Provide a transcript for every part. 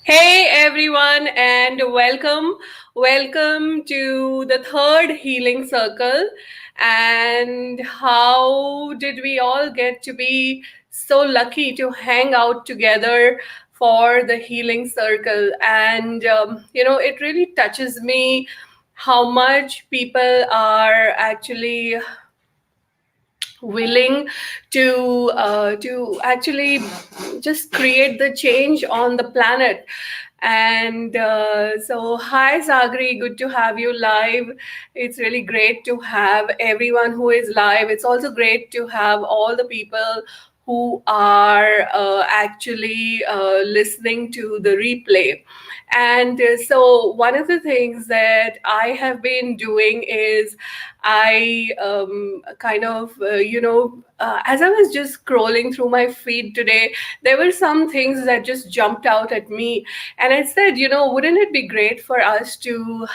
Hey everyone, and welcome. Welcome to the third healing circle. And how did we all get to be so lucky to hang out together for the healing circle? And it really touches me how much people are actually willing to actually just create the change on the planet. And hi Sagri, good to have you live. It's really great to have everyone who is live. It's also great to have all the people who are actually listening to the replay. And so one of the things that I have been doing is I kind of, as I was just scrolling through my feed today, there were some things that just jumped out at me. And I said, wouldn't it be great for us to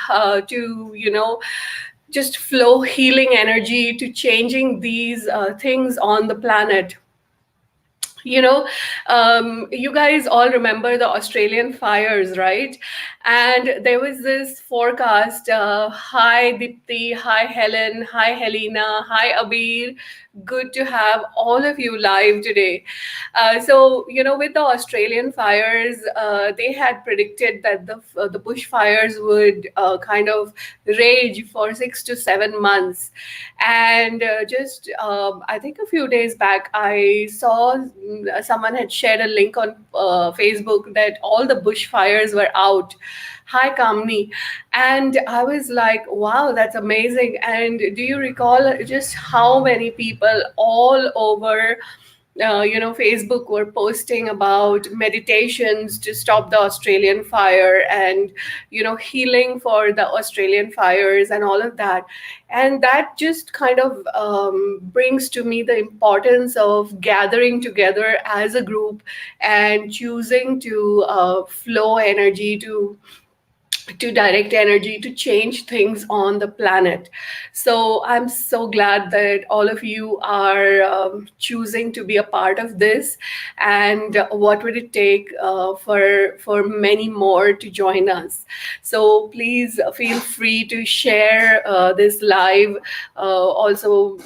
just flow healing energy to changing these things on the planet? you know you guys all remember the Australian fires, right? And there was this forecast. Hi Dipti, hi Helen, hi Helena, hi Abir. Good to have all of you live today. With the Australian fires, they had predicted that the bushfires would kind of rage for 6 to 7 months. And I think a few days back, I saw someone had shared a link on Facebook that all the bushfires were out. Hi, Kamni. And I was like, wow, that's amazing. And do you recall just how many people all over Facebook were posting about meditations to stop the Australian fire and, healing for the Australian fires and all of that. And that just kind of brings to me the importance of gathering together as a group and choosing to flow energy to direct energy to change things on the planet. So I'm so glad that all of you are choosing to be a part of this. And what would it take for many more to join us? So please feel free to share this live. Also,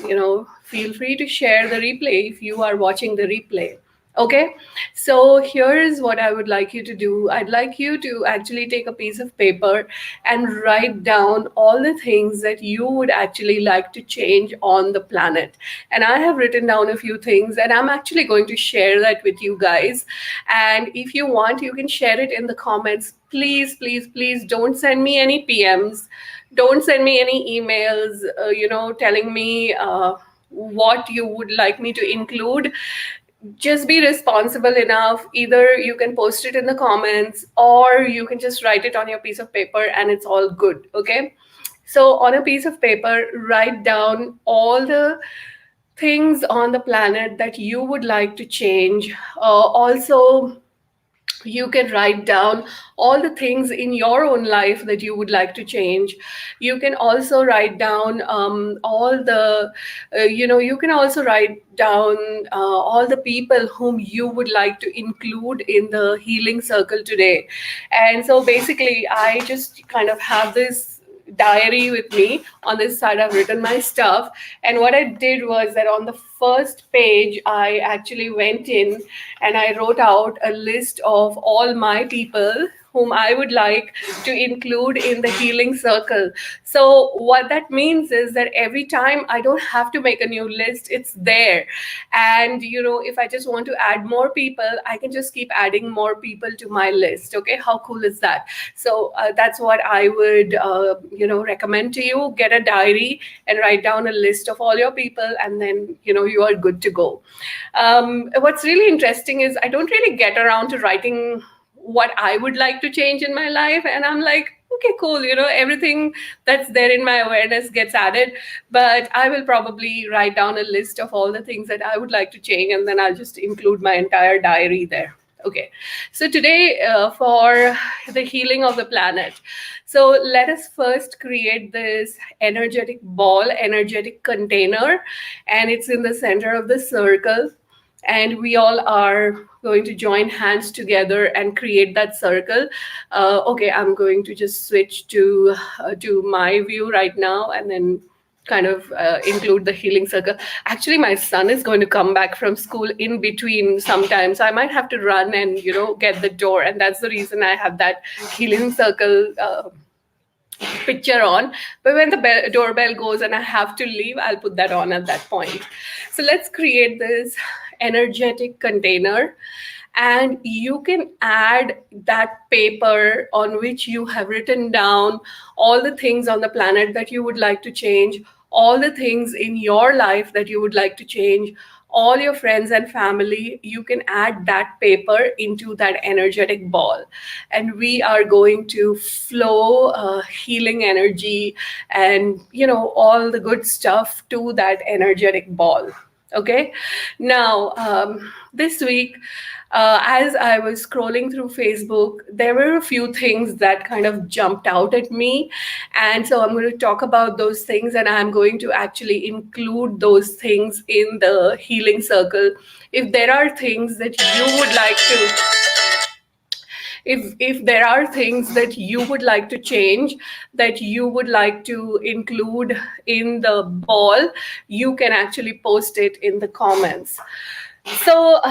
feel free to share the replay if you are watching the replay. Okay, so here's what I would like you to do. I'd like you to actually take a piece of paper and write down all the things that you would actually like to change on the planet. And I have written down a few things, and I'm actually going to share that with you guys. And if you want, you can share it in the comments. Please, please, please don't send me any PMs. Don't send me any emails, telling me what you would like me to include. Just be responsible enough. Either you can post it in the comments or you can just write it on your piece of paper and it's all good. Okay, so on a piece of paper, write down all the things on the planet that you would like to change. Also, you can write down all the things in your own life that you would like to change. You can also write down all the you can also write down all the people whom you would like to include in the healing circle today. And so basically I just kind of have this diary with me. On this side I've written my stuff, and what I did was that on the first page I actually went in and I wrote out a list of all my people whom I would like to include in the healing circle. So, what that means is that every time I don't have to make a new list, it's there. And, if I just want to add more people, I can just keep adding more people to my list. Okay, how cool is that? So, that's what I would, recommend to you. Get a diary and write down a list of all your people, and then, you are good to go. What's really interesting is I don't really get around to writing what I would like to change in my life. And I'm like, okay, cool, everything that's there in my awareness gets added. But I will probably write down a list of all the things that I would like to change, and then I'll just include my entire diary there. Okay, so today for the healing of the planet. So let us first create this energetic ball, energetic container, and it's in the center of the circle. and we all are going to join hands together and create that circle. Okay, I'm going to just switch to my view right now, and then kind of include the healing circle. Actually, my son is going to come back from school in between sometimes, so I might have to run and get the door, and that's the reason I have that healing circle picture on. But when the doorbell goes and I have to leave, I'll put that on at that point. So let's create this energetic container, and you can add that paper on which you have written down all the things on the planet that you would like to change, all the things in your life that you would like to change, all your friends and family. You can add that paper into that energetic ball, and we are going to flow healing energy and all the good stuff to that energetic ball. Okay, now this week, as I was scrolling through Facebook, there were a few things that kind of jumped out at me. And so I'm going to talk about those things, and I'm going to actually include those things in the healing circle. If there are things that you would like to, if there are things that you would like to change, that you would like to include in the ball, you can actually post it in the comments. So,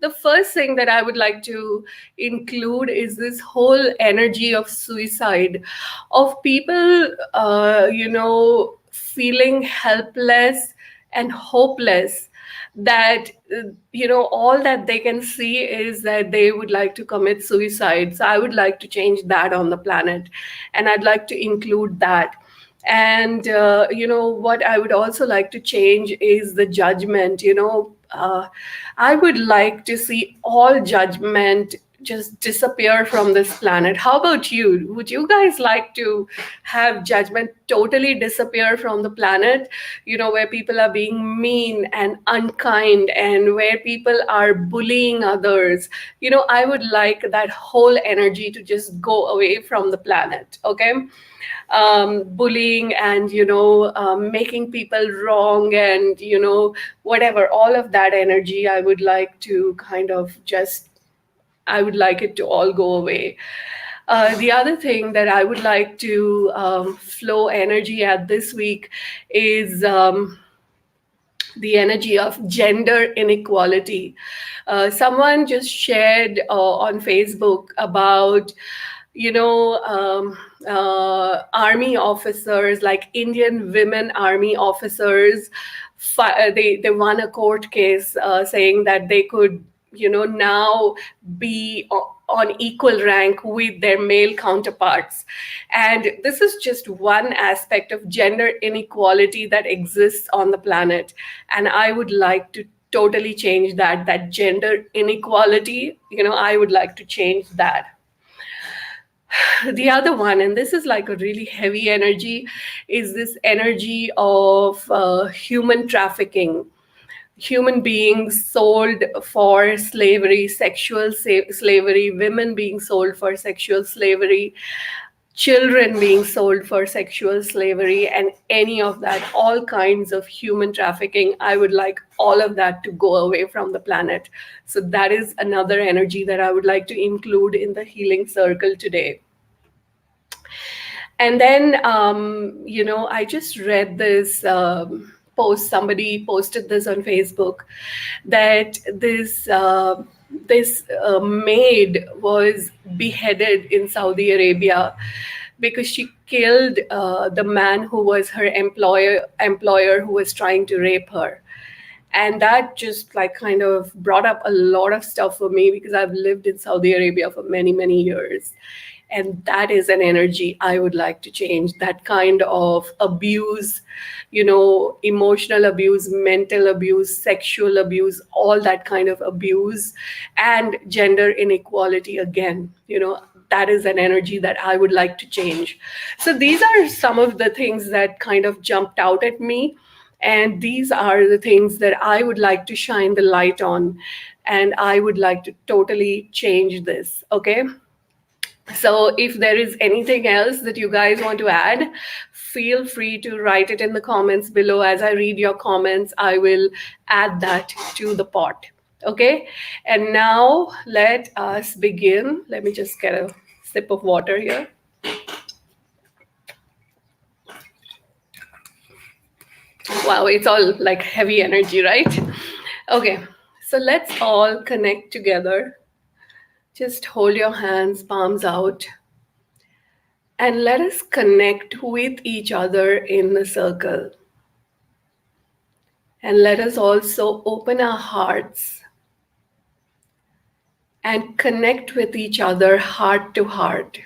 the first thing that I would like to include is this whole energy of suicide, of people, feeling helpless and hopeless, that all that they can see is that they would like to commit suicide. So I would like to change that on the planet, and I'd like to include that. And what I would also like to change is the judgment. I would like to see all judgment just disappear from this planet. How about you? Would you guys like to have judgment totally disappear from the planet? Where people are being mean and unkind, and where people are bullying others. I would like that whole energy to just go away from the planet. Okay. Bullying and making people wrong, and whatever, all of that energy, I would like to kind of just, I would like it to all go away. The other thing that I would like to flow energy at this week is the energy of gender inequality. Someone just shared on Facebook about army officers, like Indian women army officers. They won a court case saying that they could now be on equal rank with their male counterparts. And this is just one aspect of gender inequality that exists on the planet, and I would like to totally change that gender inequality. I would like to change that. The other one, and this is like a really heavy energy, is this energy of human trafficking. Human beings sold for slavery, sexual slavery, women being sold for sexual slavery, children being sold for sexual slavery, and any of that, all kinds of human trafficking. I would like all of that to go away from the planet. So that is another energy that I would like to include in the healing circle today. And then, I just read this post. Somebody posted this on Facebook, that this maid was beheaded in Saudi Arabia because she killed the man who was her employer who was trying to rape her. And that just like kind of brought up a lot of stuff for me, because I've lived in Saudi Arabia for many, many years. And that is an energy I would like to change. That kind of abuse, emotional abuse, mental abuse, sexual abuse, all that kind of abuse, and gender inequality again. That is an energy that I would like to change. So these are some of the things that kind of jumped out at me. And these are the things that I would like to shine the light on. And I would like to totally change this. Okay. So if there is anything else that you guys want to add, feel free to write it in the comments below. As I read your comments, I will add that to the pot. Okay, and now let us begin. Let me just get a sip of water here. Wow, it's all like heavy energy, right? Okay, so let's all connect together. Just hold your hands, palms out, and let us connect with each other in the circle. And let us also open our hearts and connect with each other heart to heart,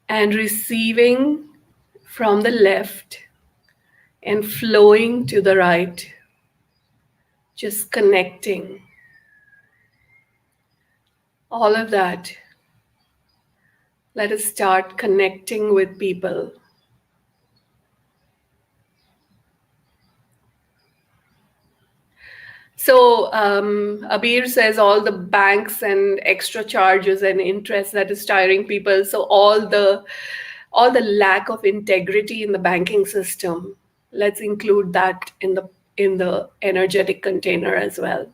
and receiving from the left and flowing to the right, just connecting. All of that. Let us start connecting with people. So Abir says all the banks and extra charges and interest that is tiring people. So all the lack of integrity in the banking system. Let's include that in the energetic container as well.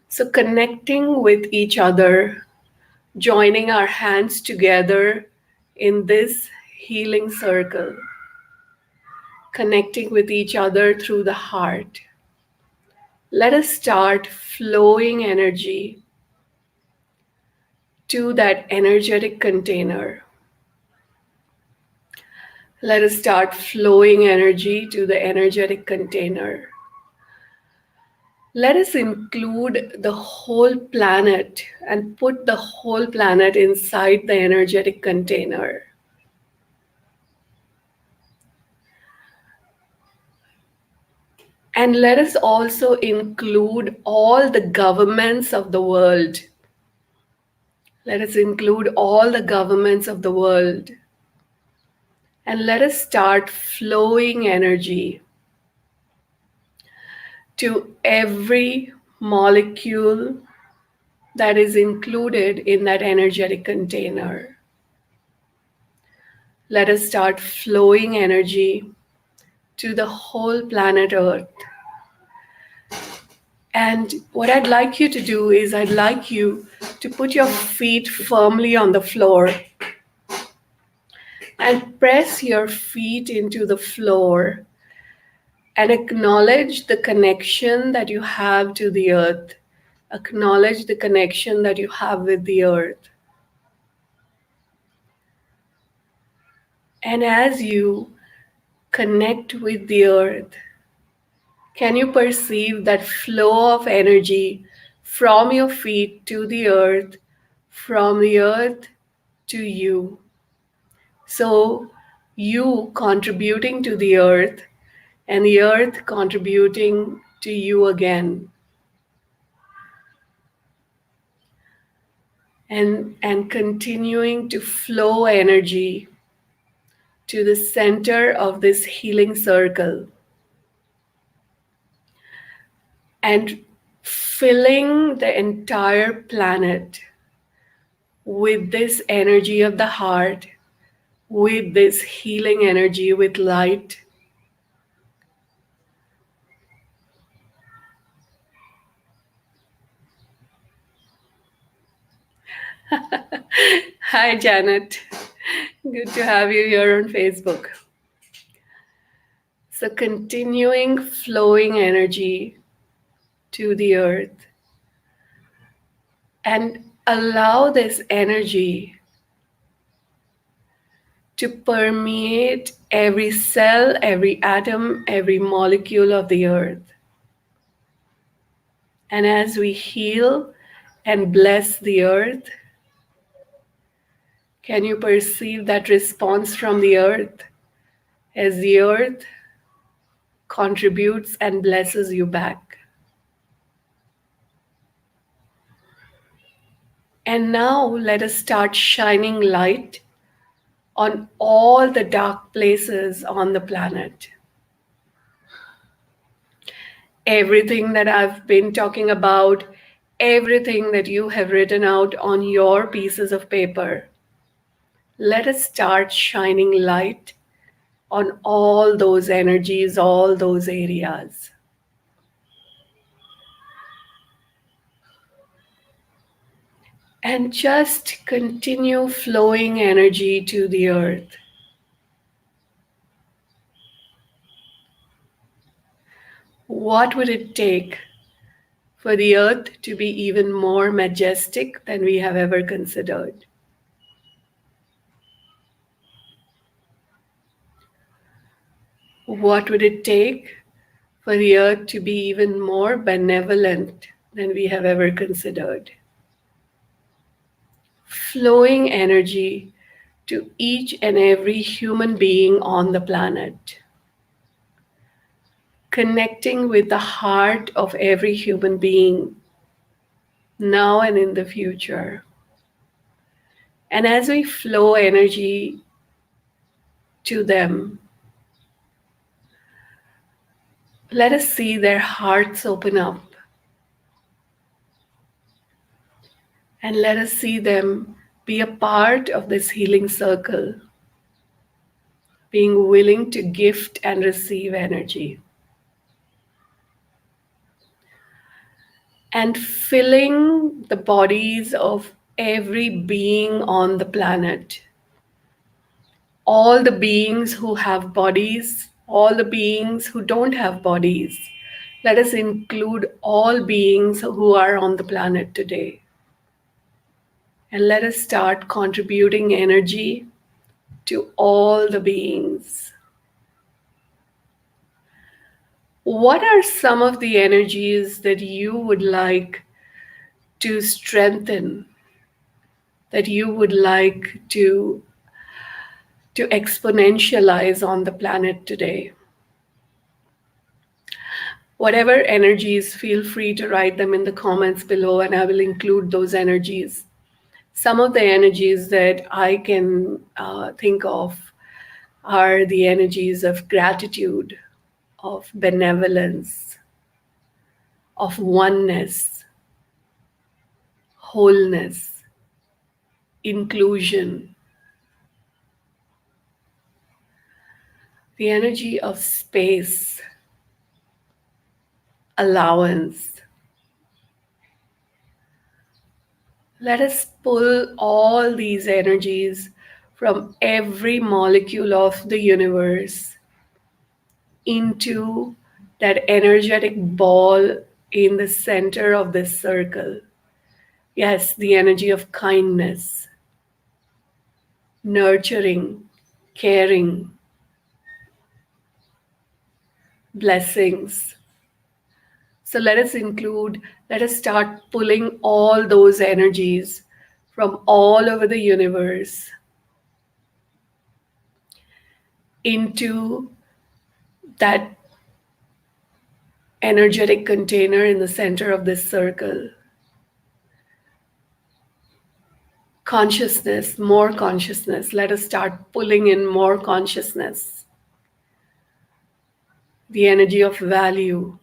So connecting with each other, joining our hands together in this healing circle, connecting with each other through the heart. Let us start flowing energy to that energetic container. Let us start flowing energy to the energetic container. Let us include the whole planet and put the whole planet inside the energetic container. And let us also include all the governments of the world. Let us include all the governments of the world. And let us start flowing energy to every molecule that is included in that energetic container. Let us start flowing energy to the whole planet Earth. And what I'd like you to do is, I'd like you to put your feet firmly on the floor and press your feet into the floor and acknowledge the connection that you have to the earth. Acknowledge the connection that you have with the earth. And as you connect with the earth, can you perceive that flow of energy from your feet to the earth, from the earth to you? So, you contributing to the earth and the earth contributing to you again. And continuing to flow energy to the center of this healing circle and filling the entire planet with this energy of the heart, with this healing energy, with light. Hi, Janet. Good to have you here on Facebook. So, continuing flowing energy to the earth and allow this energy to permeate every cell, every atom, every molecule of the earth. And as we heal and bless the earth, can you perceive that response from the earth as the earth contributes and blesses you back? And now let us start shining light on all the dark places on the planet. Everything that I've been talking about, everything that you have written out on your pieces of paper, let us start shining light on all those energies, all those areas. and just continue flowing energy to the earth. What would it take for the earth to be even more majestic than we have ever considered? What would it take for the earth to be even more benevolent than we have ever considered? Flowing energy to each and every human being on the planet, connecting with the heart of every human being now and in the future. And as we flow energy to them, let us see their hearts open up, and let us see them be a part of this healing circle, being willing to gift and receive energy, and filling the bodies of every being on the planet. All the beings who have bodies, all the beings who don't have bodies. Let us include all beings who are on the planet today. And let us start contributing energy to all the beings. What are some of the energies that you would like to strengthen, that you would like to exponentialize on the planet today? Whatever energies, feel free to write them in the comments below, and I will include those energies. Some of the energies that I can think of are the energies of gratitude, of benevolence, of oneness, wholeness, inclusion, the energy of space, allowance. Let us pull all these energies from every molecule of the universe into that energetic ball in the center of this circle. Yes, the energy of kindness, nurturing, caring, blessings. So let us start pulling all those energies from all over the universe into that energetic container in the center of this circle. Consciousness, more consciousness. Let us start pulling in more consciousness. The energy of value,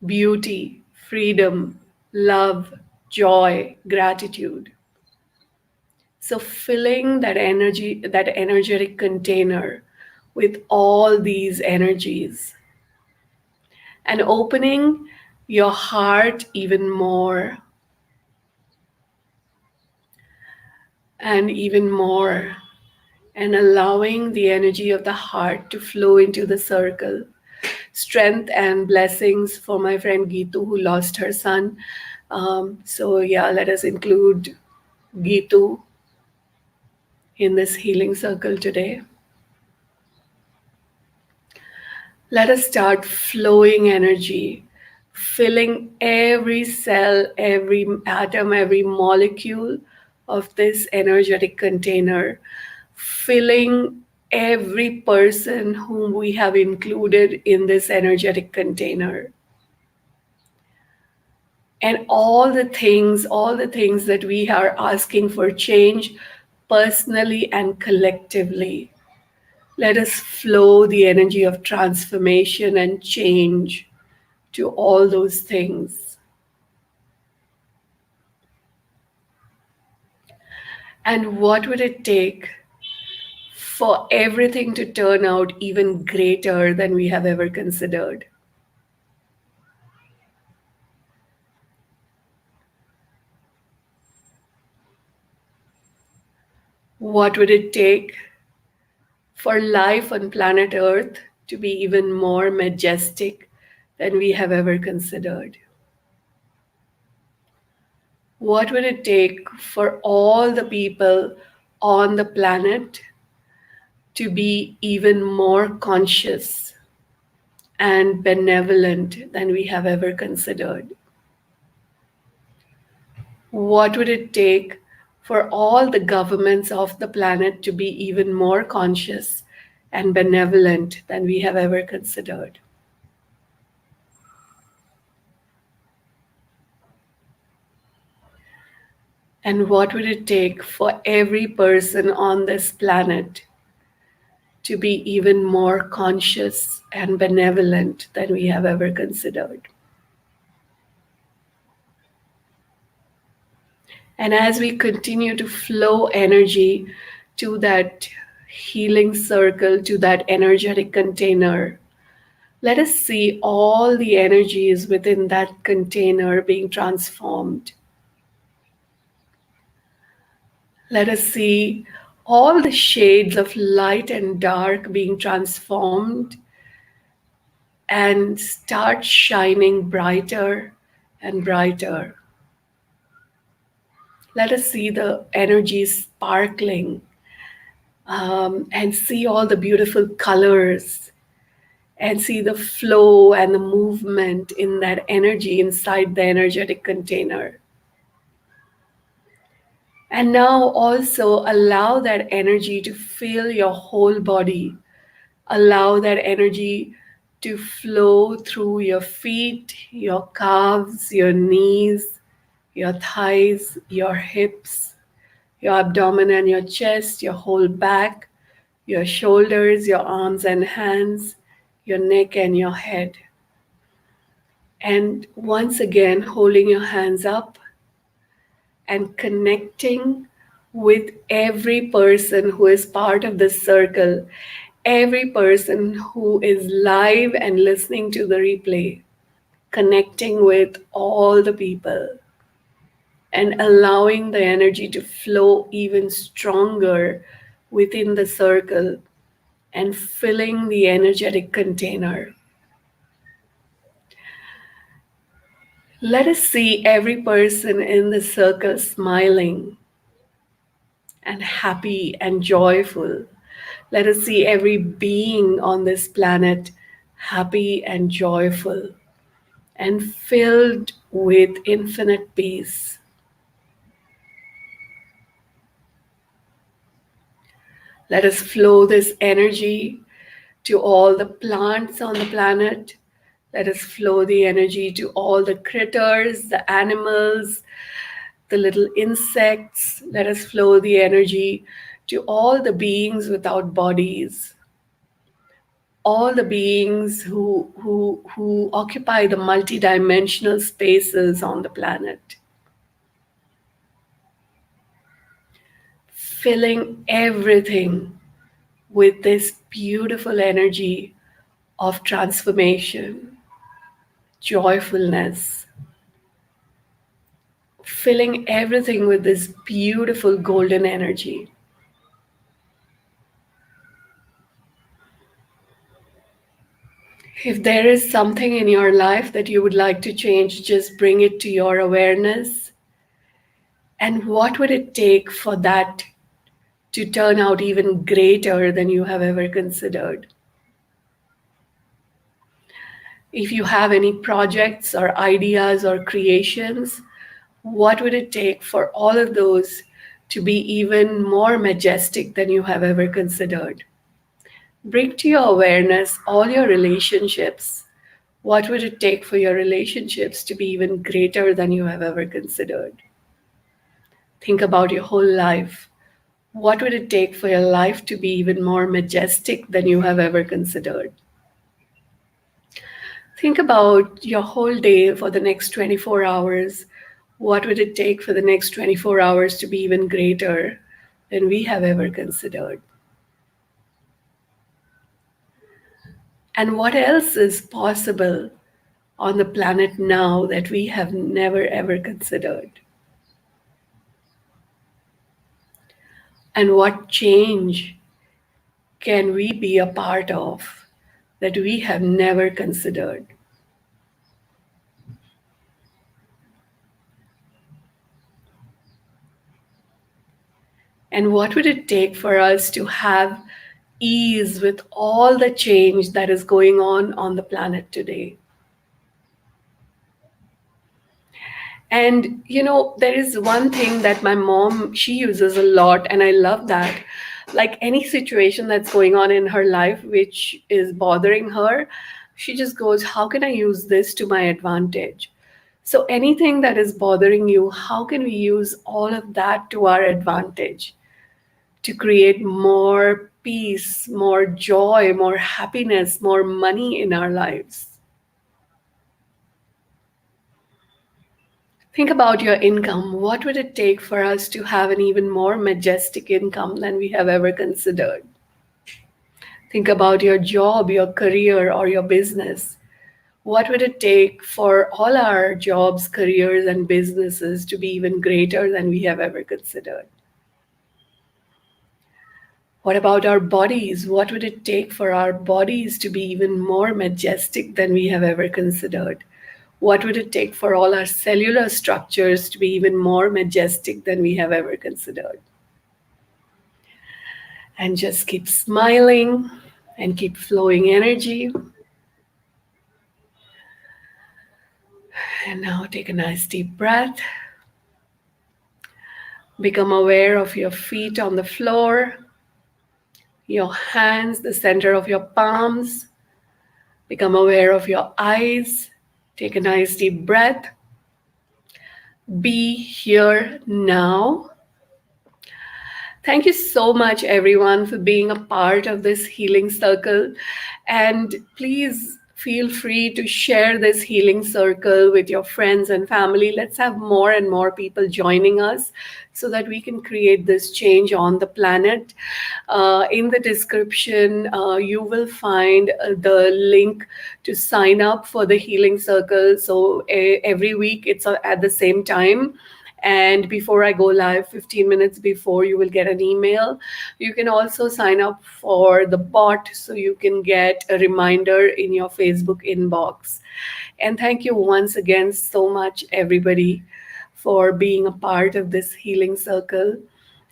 beauty, freedom, love, joy, gratitude. So filling that energy, that energetic container with all these energies, and opening your heart even more and even more, and allowing the energy of the heart to flow into the circle. Strength and blessings for my friend Geetu, who lost her son. Let us include Geetu in this healing circle today. Let us start flowing energy, filling every cell, every atom, every molecule of this energetic container, filling every person whom we have included in this energetic container. And all the things that we are asking for change personally and collectively. Let us flow the energy of transformation and change to all those things. And what would it take for everything to turn out even greater than we have ever considered? What would it take for life on planet Earth to be even more majestic than we have ever considered? What would it take for all the people on the planet to be even more conscious and benevolent than we have ever considered? What would it take for all the governments of the planet to be even more conscious and benevolent than we have ever considered? And what would it take for every person on this planet to be even more conscious and benevolent than we have ever considered? And as we continue to flow energy to that healing circle, to that energetic container, let us see all the energies within that container being transformed. Let us see all the shades of light and dark being transformed and start shining brighter and brighter. Let us see the energy sparkling and see all the beautiful colors and see the flow and the movement in that energy inside the energetic container. And now also allow that energy to fill your whole body. Allow that energy to flow through your feet, your calves, your knees, your thighs, your hips, your abdomen and your chest, your whole back, your shoulders, your arms and hands, your neck and your head. And once again, holding your hands up and connecting with every person who is part of this circle, every person who is live and listening to the replay, connecting with all the people and allowing the energy to flow even stronger within the circle and filling the energetic container. Let us see every person in the circle smiling and happy and joyful. Let us see every being on this planet happy and joyful and filled with infinite peace. Let us flow this energy to all the plants on the planet. Let us flow the energy to all the critters, the animals, the little insects. Let us flow the energy to all the beings without bodies, all the beings who occupy the multidimensional spaces on the planet, filling everything with this beautiful energy of transformation, joyfulness, filling everything with this beautiful golden energy. If there is something in your life that you would like to change, just bring it to your awareness. And what would it take for that to turn out even greater than you have ever considered? If you have any projects or ideas or creations, what would it take for all of those to be even more majestic than you have ever considered? Bring to your awareness all your relationships. What would it take for your relationships to be even greater than you have ever considered? Think about your whole life. What would it take for your life to be even more majestic than you have ever considered? Think about your whole day for the next 24 hours. What would it take for the next 24 hours to be even greater than we have ever considered? And what else is possible on the planet now that we have never ever considered? And what change can we be a part of that we have never considered? And what would it take for us to have ease with all the change that is going on the planet today? And there is one thing that my mom, she uses a lot, and I love that. Like any situation that's going on in her life which is bothering her, she just goes, how can I use this to my advantage? So anything that is bothering you, how can we use all of that to our advantage to create more peace, more joy, more happiness, more money in our lives? Think about your income. What would it take for us to have an even more majestic income than we have ever considered? Think about your job, your career, or your business. What would it take for all our jobs, careers, and businesses to be even greater than we have ever considered? What about our bodies? What would it take for our bodies to be even more majestic than we have ever considered? What would it take for all our cellular structures to be even more majestic than we have ever considered? And just keep smiling and keep flowing energy. And now take a nice deep breath. Become aware of your feet on the floor, your hands, the center of your palms. Become aware of your eyes. Take a nice deep breath. Be here now. Thank you so much, everyone, for being a part of this healing circle. And please feel free to share this healing circle with your friends and family. Let's have more and more people joining us so that we can create this change on the planet. In the description, you will find the link to sign up for the healing circle. So every week it's at the same time. And before I go live, 15 minutes before, you will get an email. You can also sign up for the bot so you can get a reminder in your Facebook inbox. And thank you once again so much, everybody, for being a part of this healing circle.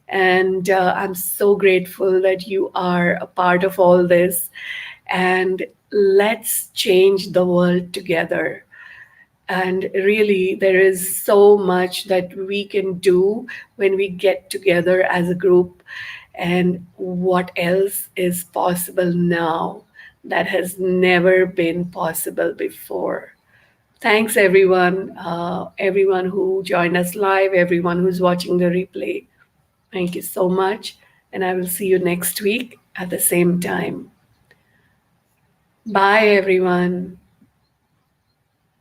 And I'm so grateful that you are a part of all this. And let's change the world together. And really, there is so much that we can do when we get together as a group. And what else is possible now that has never been possible before? Thanks, everyone who joined us live, everyone who's watching the replay. Thank you so much. And I will see you next week at the same time. Bye, everyone.